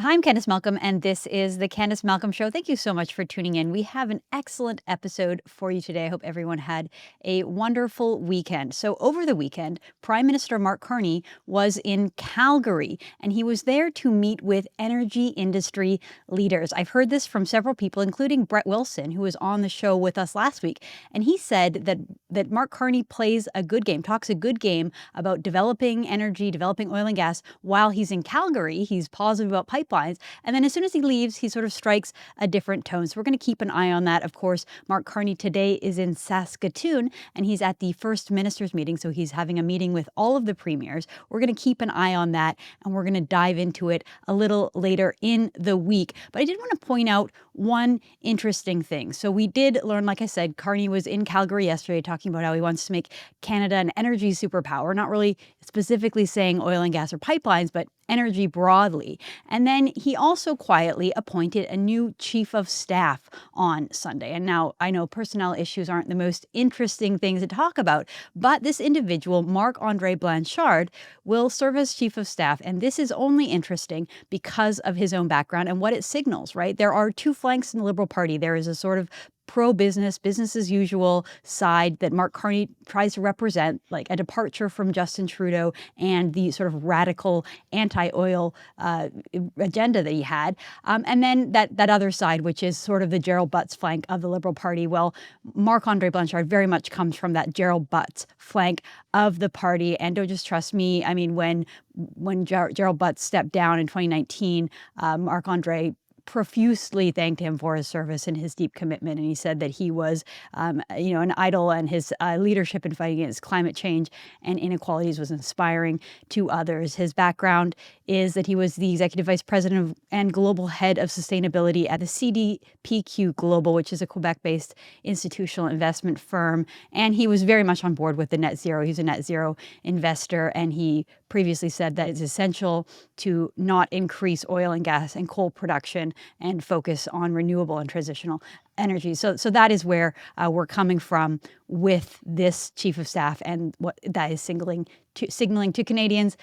Hi, I'm Candice Malcolm, and this is the Candice Malcolm Show. Thank you so much for tuning in. We have an excellent episode for you today. I hope everyone had a wonderful weekend. So, over the weekend, Prime Minister Mark Carney was in Calgary, and he was there to meet with energy industry leaders. I've heard this from several people, including Brett Wilson, who was on the show with us last week. And he said that Mark Carney plays a good game, talks a good game about developing energy, developing oil and gas while he's in Calgary. He's positive about pipelines. And then as soon as he leaves, he sort of strikes a different tone. So we're going to keep an eye on that. Of course, Mark Carney today is in Saskatoon, and he's at the First Ministers meeting. So he's having a meeting with all of the premiers. We're going to keep an eye on that, and we're going to dive into it a little later in the week. But I did want to point out one interesting thing. So we did learn, like I said, Carney was in Calgary yesterday talking about how he wants to make Canada an energy superpower, not really specifically saying oil and gas or pipelines, but energy broadly. And then he also quietly appointed a new chief of staff on Sunday. And now I know personnel issues aren't the most interesting things to talk about, but this individual, Marc-Andre Blanchard, will serve as chief of staff. And this is only interesting because of his own background and what it signals, right? There are two flanks in the Liberal Party. There is a sort of pro-business, business as usual side that Mark Carney tries to represent, like a departure from Justin Trudeau and the sort of radical anti-oil agenda that he had. And then that other side, which is sort of the Gerald Butts flank of the Liberal Party. Well, Marc-Andre Blanchard very much comes from that Gerald Butts flank of the party. And don't just trust me. I mean, when Gerald Butts stepped down in 2019, Marc-Andre profusely thanked him for his service and his deep commitment. And he said that he was, an idol, and his leadership in fighting against climate change and inequalities was inspiring to others. His background is that he was the executive vice president and global head of sustainability at the CDPQ Global, which is a Quebec-based institutional investment firm. And he was very much on board with the net zero. He's a net zero investor, and he previously said that it's essential to not increase oil and gas and coal production and focus on renewable and transitional energy. So that is where we're coming from with this chief of staff, and what that is signaling to Canadians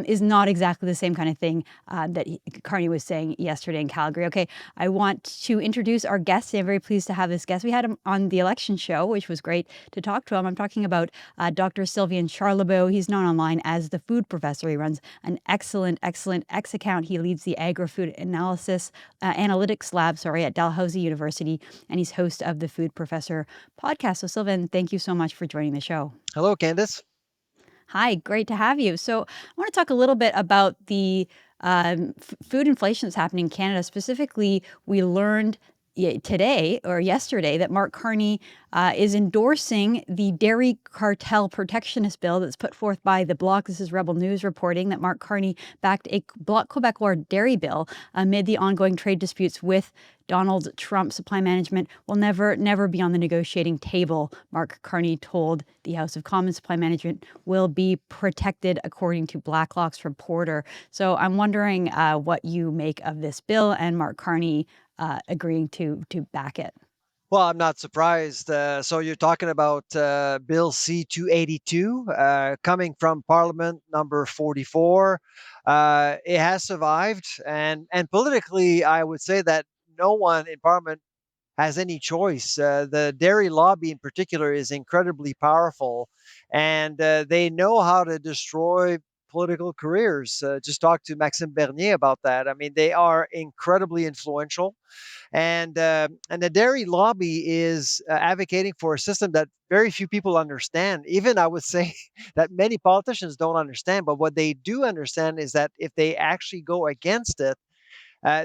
is not exactly the same kind of thing that Carney was saying yesterday in Calgary. Okay, I want to introduce our guest. I'm very pleased to have this guest. We had him on the election show, which was great to talk to him. I'm talking about Dr. Sylvain Charlebois. He's known online as the food professor. He runs an excellent X account. He leads the agri-food analytics lab, at Dalhousie University, and he's host of the Food Professor podcast. So Sylvain, thank you so much for joining the show. Hello, Candice. Hi, great to have you. So I want to talk a little bit about the food inflation that's happening in Canada. Specifically, we learned today or yesterday that Mark Carney is endorsing the dairy cartel protectionist bill that's put forth by the Bloc. This is Rebel News reporting that Mark Carney backed a Bloc Québécois dairy bill amid the ongoing trade disputes with Donald Trump. Supply management will never be on the negotiating table, Mark Carney told the House of Commons. Supply management will be protected, according to Blacklock's reporter. So I'm wondering what you make of this bill and Mark Carney agreeing to back it. Well, I'm not surprised. So you're talking about Bill C-282 coming from Parliament number 44. It has survived, and politically, I would say that no one in Parliament has any choice. The dairy lobby, in particular, is incredibly powerful, and they know how to destroy political careers. Just talk to Maxime Bernier about that. I mean, they are incredibly influential, and the dairy lobby is advocating for a system that very few people understand. Even I would say that many politicians don't understand. But what they do understand is that if they actually go against it,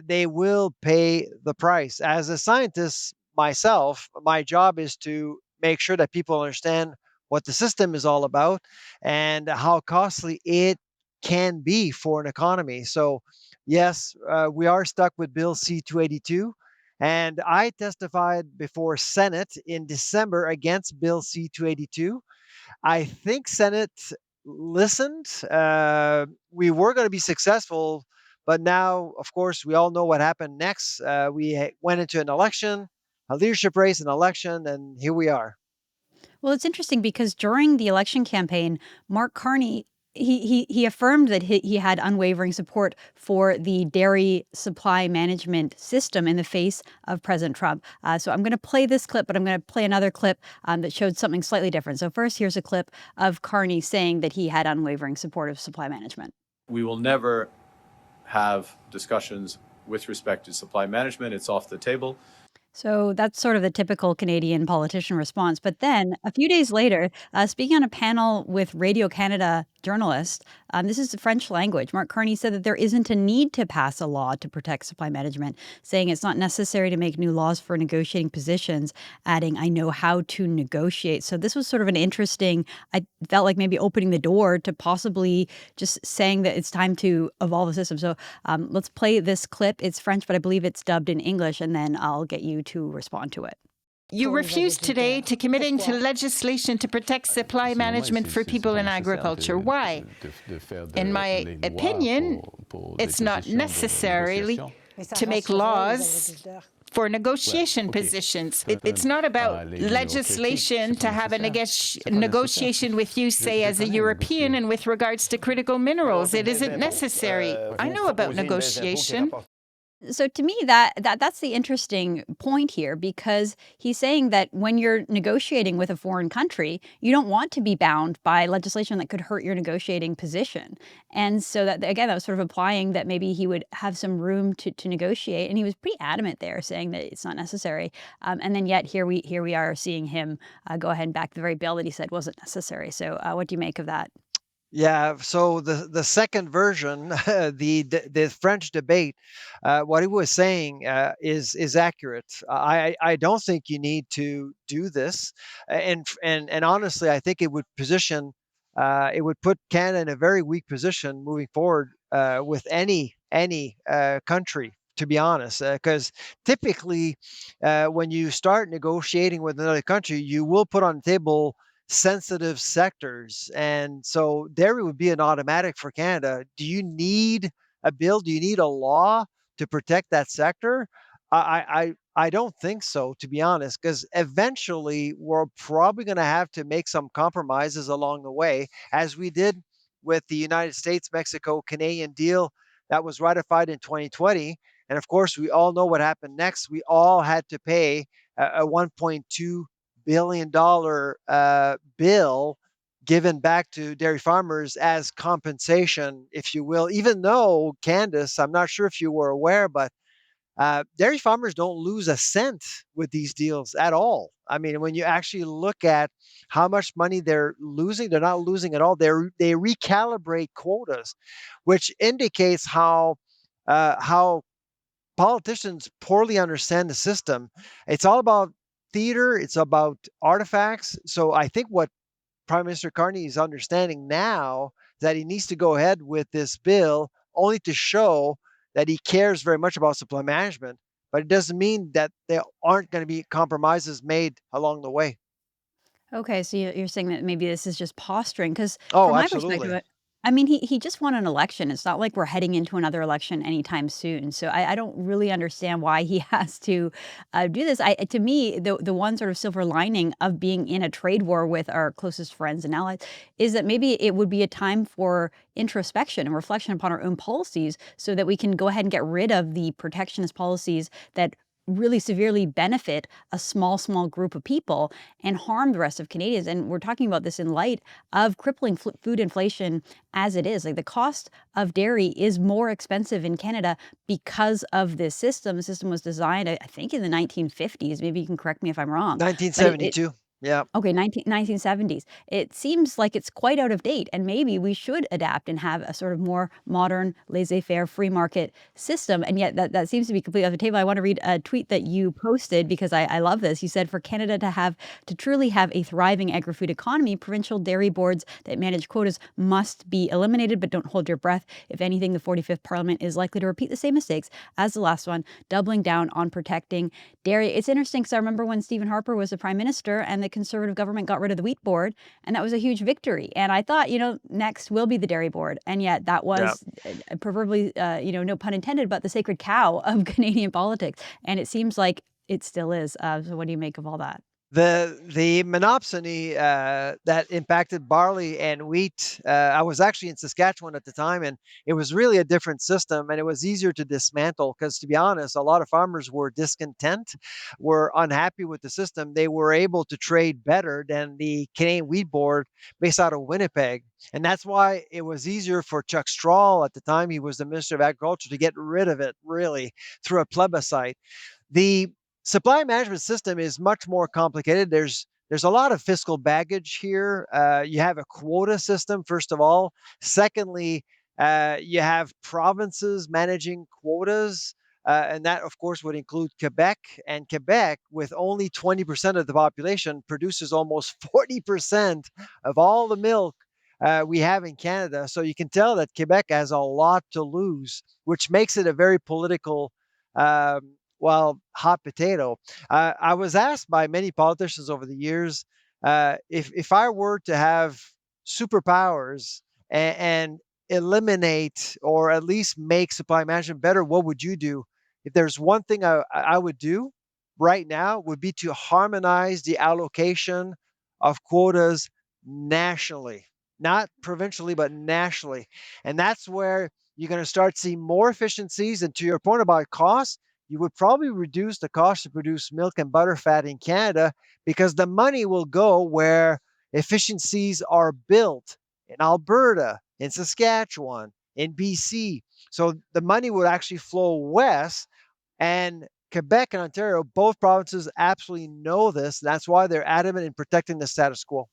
they will pay the price. As a scientist myself, my job is to make sure that people understand what the system is all about and how costly it can be for an economy. So, yes, we are stuck with Bill C-282. And I testified before Senate in December against Bill C-282. I think Senate listened. We were going to be successful, but now, of course, we all know what happened next. We went into an election, a leadership race, an election, and here we are. Well, it's interesting because during the election campaign, Mark Carney he affirmed that he had unwavering support for the dairy supply management system in the face of President Trump. So I'm going to play this clip, but I'm going to play another clip that showed something slightly different. So first, here's a clip of Carney saying that he had unwavering support of supply management. We will never have discussions with respect to supply management. It's off the table. So that's sort of the typical Canadian politician response. But then a few days later, speaking on a panel with Radio Canada journalists, this is the French language, Mark Carney said that there isn't a need to pass a law to protect supply management, saying it's not necessary to make new laws for negotiating positions, adding, I know how to negotiate. So this was sort of an interesting, I felt like maybe opening the door to possibly just saying that it's time to evolve the system. So let's play this clip. It's French, but I believe it's dubbed in English, and then I'll get you to respond to it. You refused today to committing to legislation to protect supply management for people in agriculture. Why? In my opinion, it's not necessary to make laws for negotiation positions. It's not about legislation to have a negotiation with you, say, as a European and with regards to critical minerals. It isn't necessary. I know about negotiation. So to me, that's the interesting point here, because he's saying that when you're negotiating with a foreign country, you don't want to be bound by legislation that could hurt your negotiating position. And so that, again, that was sort of implying that maybe he would have some room to negotiate. And he was pretty adamant there, saying that it's not necessary. And then yet here we are seeing him go ahead and back the very bill that he said wasn't necessary. So what do you make of that? Yeah, so the second version, the French debate, what he was saying is accurate. I don't think you need to do this, and honestly, I think it would it would put Canada in a very weak position moving forward with any country. To be honest, because typically, when you start negotiating with another country, you will put on the table sensitive sectors. And so there would be an automatic for Canada. Do you need a bill? Do you need a law to protect that sector? I don't think so, to be honest, because eventually we're probably going to have to make some compromises along the way, as we did with the United States Mexico Canadian deal that was ratified in 2020. And of course, we all know what happened next. We all had to pay a $1.2 billion bill given back to dairy farmers as compensation, if you will. Even though, Candice, I'm not sure if you were aware, but dairy farmers don't lose a cent with these deals at all. I mean, when you actually look at how much money they're losing, they're not losing at all. They recalibrate quotas, which indicates how politicians poorly understand the system. It's all about theater, it's about artifacts. So I think what Prime Minister Carney is understanding now that he needs to go ahead with this bill only to show that he cares very much about supply management, but it doesn't mean that there aren't going to be compromises made along the way. Okay, so you're saying that maybe this is just posturing, because Oh, from my perspective, absolutely. I mean, he just won an election. It's not like we're heading into another election anytime soon. So I don't really understand why he has to do this. To me, the one sort of silver lining of being in a trade war with our closest friends and allies is that maybe it would be a time for introspection and reflection upon our own policies, so that we can go ahead and get rid of the protectionist policies that really severely benefit a small group of people and harm the rest of Canadians. And we're talking about this in light of crippling food inflation as it is. Like, the cost of dairy is more expensive in Canada because of this system. The system was designed, I think, in the 1950s. Maybe you can correct me if I'm wrong. But it 1972. Yeah. Okay, 1970s. It seems like it's quite out of date, and maybe we should adapt and have a sort of more modern, laissez-faire, free market system. And yet that seems to be completely off the table. I want to read a tweet that you posted, because I love this. You said, for Canada to truly have a thriving agri-food economy, provincial dairy boards that manage quotas must be eliminated, but don't hold your breath. If anything, the 45th Parliament is likely to repeat the same mistakes as the last one, doubling down on protecting dairy. It's interesting, because I remember when Stephen Harper was the Prime Minister and the Conservative government got rid of the wheat board, and that was a huge victory. And I thought, next will be the dairy board. And yet that Yeah. was proverbially, no pun intended, but the sacred cow of Canadian politics. And it seems like it still is. So what do you make of all that? The monopsony that impacted barley and wheat. I was actually in Saskatchewan at the time, and it was really a different system, and it was easier to dismantle because, to be honest, a lot of farmers were discontent, were unhappy with the system. They were able to trade better than the Canadian Wheat Board based out of Winnipeg, and that's why it was easier for Chuck Strahl at the time. He was the Minister of Agriculture to get rid of it, really, through a plebiscite. The supply management system is much more complicated. There's a lot of fiscal baggage here. You have a quota system, first of all. Secondly, you have provinces managing quotas. And that, of course, would include Quebec. And Quebec, with only 20% of the population, produces almost 40% of all the milk we have in Canada. So you can tell that Quebec has a lot to lose, which makes it a very political hot potato. I was asked by many politicians over the years if I were to have superpowers and eliminate or at least make supply management better, what would you do? If there's one thing I would do right now, would be to harmonize the allocation of quotas nationally, not provincially, but nationally. And that's where you're going to start seeing more efficiencies. And to your point about cost, you would probably reduce the cost to produce milk and butterfat in Canada because the money will go where efficiencies are built in Alberta, in Saskatchewan, in BC. So the money would actually flow west. And Quebec and Ontario, both provinces absolutely know this. That's why they're adamant in protecting the status quo.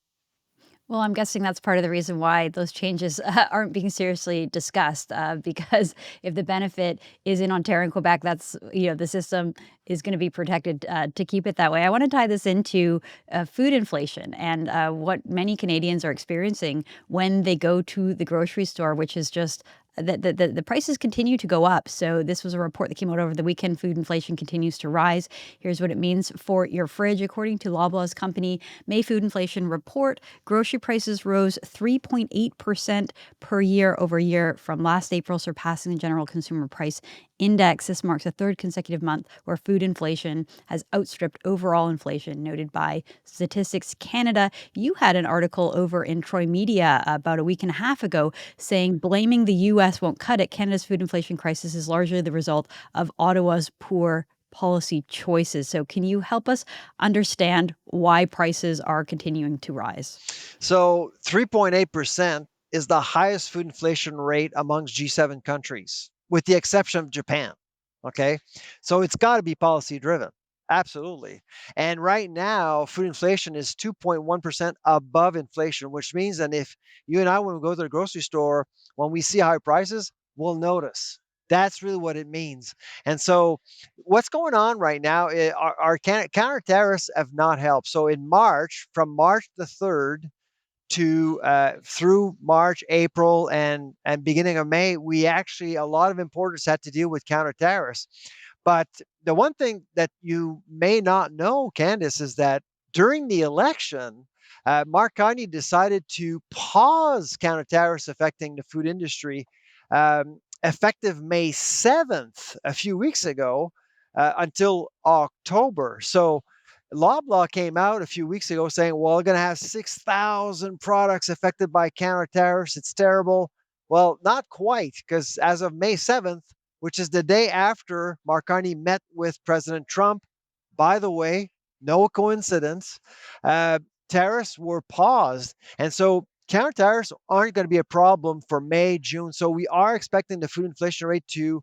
Well, I'm guessing that's part of the reason why those changes aren't being seriously discussed, because if the benefit is in Ontario and Quebec, that's, the system is going to be protected to keep it that way. I want to tie this into food inflation and what many Canadians are experiencing when they go to the grocery store, which is just the prices continue to go up. So this was a report that came out over the weekend. Food inflation continues to rise. Here's what it means for your fridge. According to Loblaws company May food inflation report, grocery prices rose 3.8% per year over year from last April, surpassing the general consumer price index. This marks the third consecutive month where food inflation has outstripped overall inflation, noted by Statistics Canada. You had an article over in Troy Media about a week and a half ago saying blaming the U.S. won't cut it. Canada's food inflation crisis is largely the result of Ottawa's poor policy choices. So can you help us understand why prices are continuing to rise? So 3.8% is the highest food inflation rate amongst G7 countries, with the exception of Japan. Okay. So it's got to be policy driven. Absolutely. And right now, food inflation is 2.1% above inflation, which means that if you and I, when we go to the grocery store, when we see high prices, we'll notice. That's really what it means. And so, what's going on right now? Our counter tariffs have not helped. So, in March, from March the 3rd to through March, April, and beginning of May, we actually a lot of importers had to deal with counter tariffs. But the one thing that you may not know, Candice, is that during the election, Mark Carney decided to pause counter tariffs affecting the food industry effective May 7th, a few weeks ago, until October. So Loblaw came out a few weeks ago saying, well, we're going to have 6,000 products affected by counter tariffs. It's terrible. Well, not quite, because as of May 7th, which is the day after Mark Carney met with President Trump, by the way, no coincidence, tariffs were paused. And so counter tariffs aren't going to be a problem for May, June. So we are expecting the food inflation rate to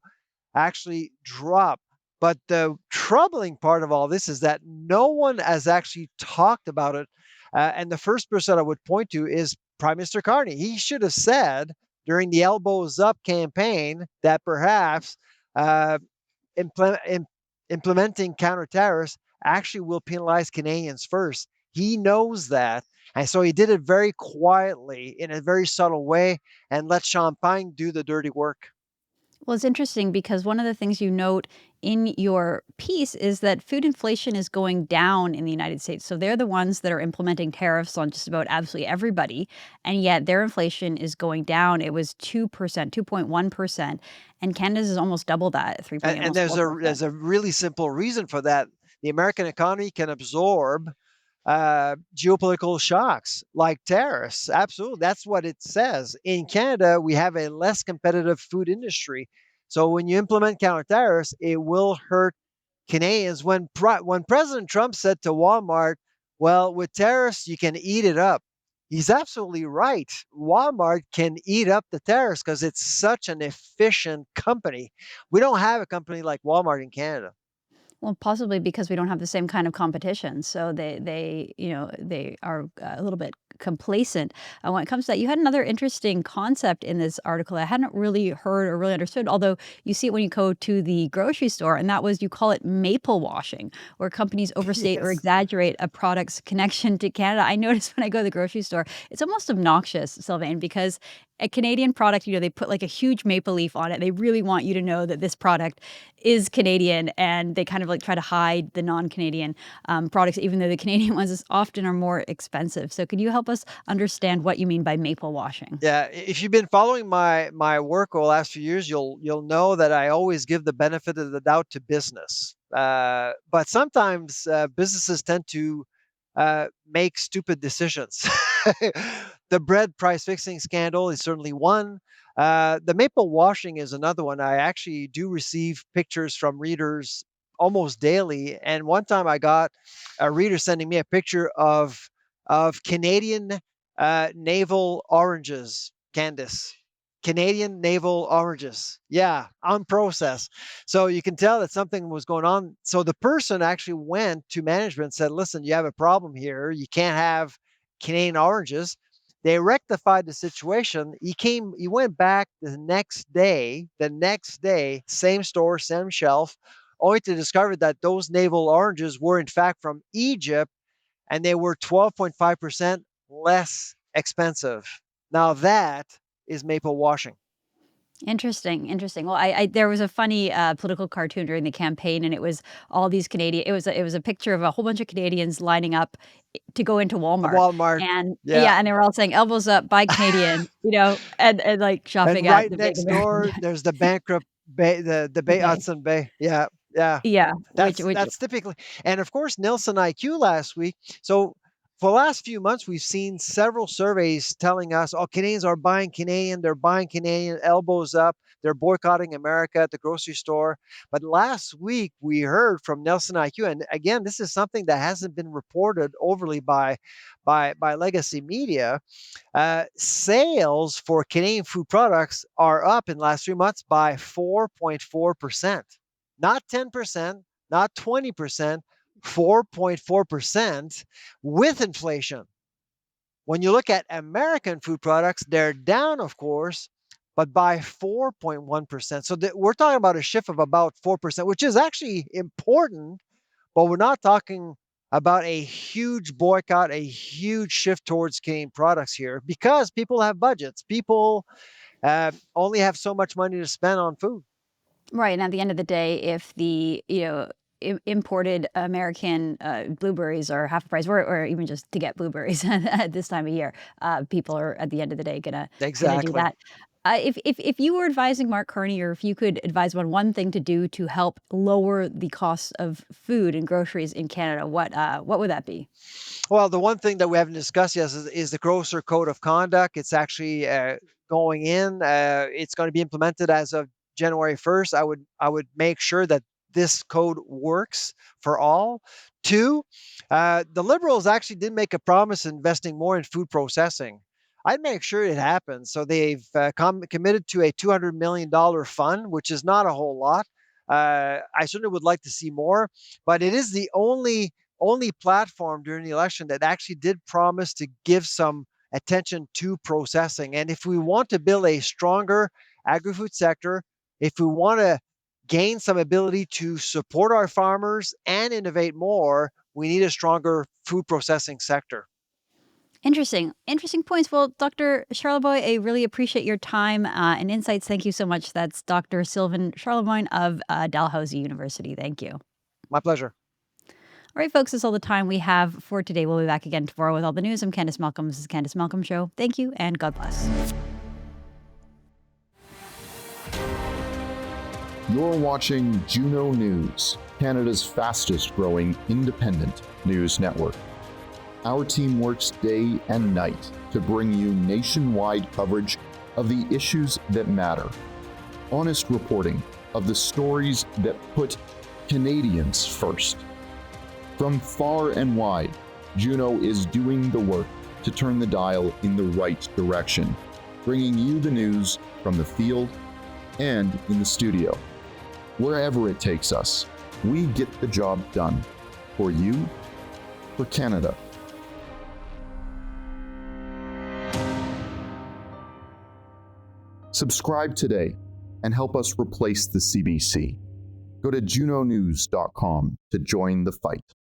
actually drop. But the troubling part of all this is that no one has actually talked about it. And the first person I would point to is Prime Minister Carney. He should have said during the Elbows Up campaign that perhaps implementing counter tariffs actually will penalize Canadians first. He knows that. And so he did it very quietly in a very subtle way and let Champagne do the dirty work. Well, it's interesting because one of the things you note in your piece is that food inflation is going down in the United States. So they're the ones that are implementing tariffs on just about absolutely everybody. And yet their inflation is going down. It was 2%, 2.1%. And Canada's is almost double that, 3. And there's a really simple reason for that. The American economy can absorb geopolitical shocks like tariffs. Absolutely. That's what it says. In Canada, we have a less competitive food industry. So when you implement counter tariffs, it will hurt Canadians. When President Trump said to Walmart, well, with tariffs, you can eat it up. He's absolutely right. Walmart can eat up the tariffs because it's such an efficient company. We don't have a company like Walmart in Canada. Well, possibly because we don't have the same kind of competition, so they are a little bit complacent, when it comes to that. You had another interesting concept in this article I hadn't really heard or really understood, although you see it when you go to the grocery store, and that was you call it maple washing, where companies overstate or Yes. exaggerate a product's connection to Canada. I notice when I go to the grocery store, it's almost obnoxious, Sylvain, because a Canadian product, they put like a huge maple leaf on it. They really want you to know that this product is Canadian, and they kind of like try to hide the non-Canadian products, even though the Canadian ones often are more expensive. So, could you help us understand what you mean by maple washing? Yeah, if you've been following my work over the last few years, you'll know that I always give the benefit of the doubt to business. But sometimes businesses tend to make stupid decisions. The bread price fixing scandal is certainly one. The maple washing is another one. I actually do receive pictures from readers almost daily, and one time I got a reader sending me a picture of Canadian navel oranges, Candice. Canadian navel oranges. Yeah, on process. So you can tell that something was going on. So the person actually went to management and said, listen, you have a problem here. You can't have Canadian oranges. They rectified the situation. He went back the next day, same store, same shelf, only to discover that those navel oranges were in fact from Egypt, and they were 12.5% less expensive. Now that is maple washing. Interesting, interesting. Well, I there was a funny political cartoon during the campaign, and it was all these Canadian. It was a picture of a whole bunch of Canadians lining up to go into Walmart, Walmart, and yeah. yeah, and they were all saying "elbows up, buy Canadian," and like And shopping at right the big next American. door, there's the bankrupt Bay, the The Bay Bay. Hudson Bay. Yeah, yeah. Yeah, which That's typically, and of course, Nielsen IQ last week. So for the last few months, we've seen several surveys telling us, oh, Canadians are buying Canadian, they're buying Canadian, elbows up, they're boycotting America at the grocery store. But last week, we heard from Nielsen IQ, and again, this is something that hasn't been reported overly by legacy media. Sales for Canadian food products are up in the last 3 months by 4.4%. Not 10%, not 20%, 4.4% with inflation. When you look at American food products, they're down, of course, but by 4.1%. So we're talking about a shift of about 4%, which is actually important, but we're not talking about a huge boycott, a huge shift towards Canadian products here because people have budgets. People only have so much money to spend on food. right, and at the end of the day, if the imported American blueberries are half the price, or even just to get blueberries at this time of year, people are at the end of the day gonna do Exactly. that. If you were advising Mark Carney, or if you could advise on one thing to do to help lower the cost of food and groceries in Canada, what would that be? Well, the one thing that we haven't discussed yet is the grocer code of conduct. It's actually going in. It's going to be implemented as of January 1st. I would make sure that this code works for all. Two, the Liberals actually did make a promise investing more in food processing. I'd make sure it happens. So they've committed to a $200 million fund, which is not a whole lot. I certainly would like to see more, but it is the only platform during the election that actually did promise to give some attention to processing. And if we want to build a stronger agri-food sector, if we want to gain some ability to support our farmers and innovate more, we need a stronger food processing sector. Interesting, interesting points. Well, Dr. Charlebois, I really appreciate your time and insights. Thank you so much. That's Dr. Sylvain Charlebois of Dalhousie University. Thank you. My pleasure. All right, folks, that's all the time we have for today. We'll be back again tomorrow with all the news. I'm Candice Malcolm. This is Candice Malcolm Show. Thank you, and God bless. You're watching Juno News, Canada's fastest growing independent news network. Our team works day and night to bring you nationwide coverage of the issues that matter. Honest reporting of the stories that put Canadians first. From far and wide, Juno is doing the work to turn the dial in the right direction, bringing you the news from the field and in the studio. Wherever it takes us, we get the job done. For you, for Canada. Subscribe today and help us replace the CBC. Go to junonews.com to join the fight.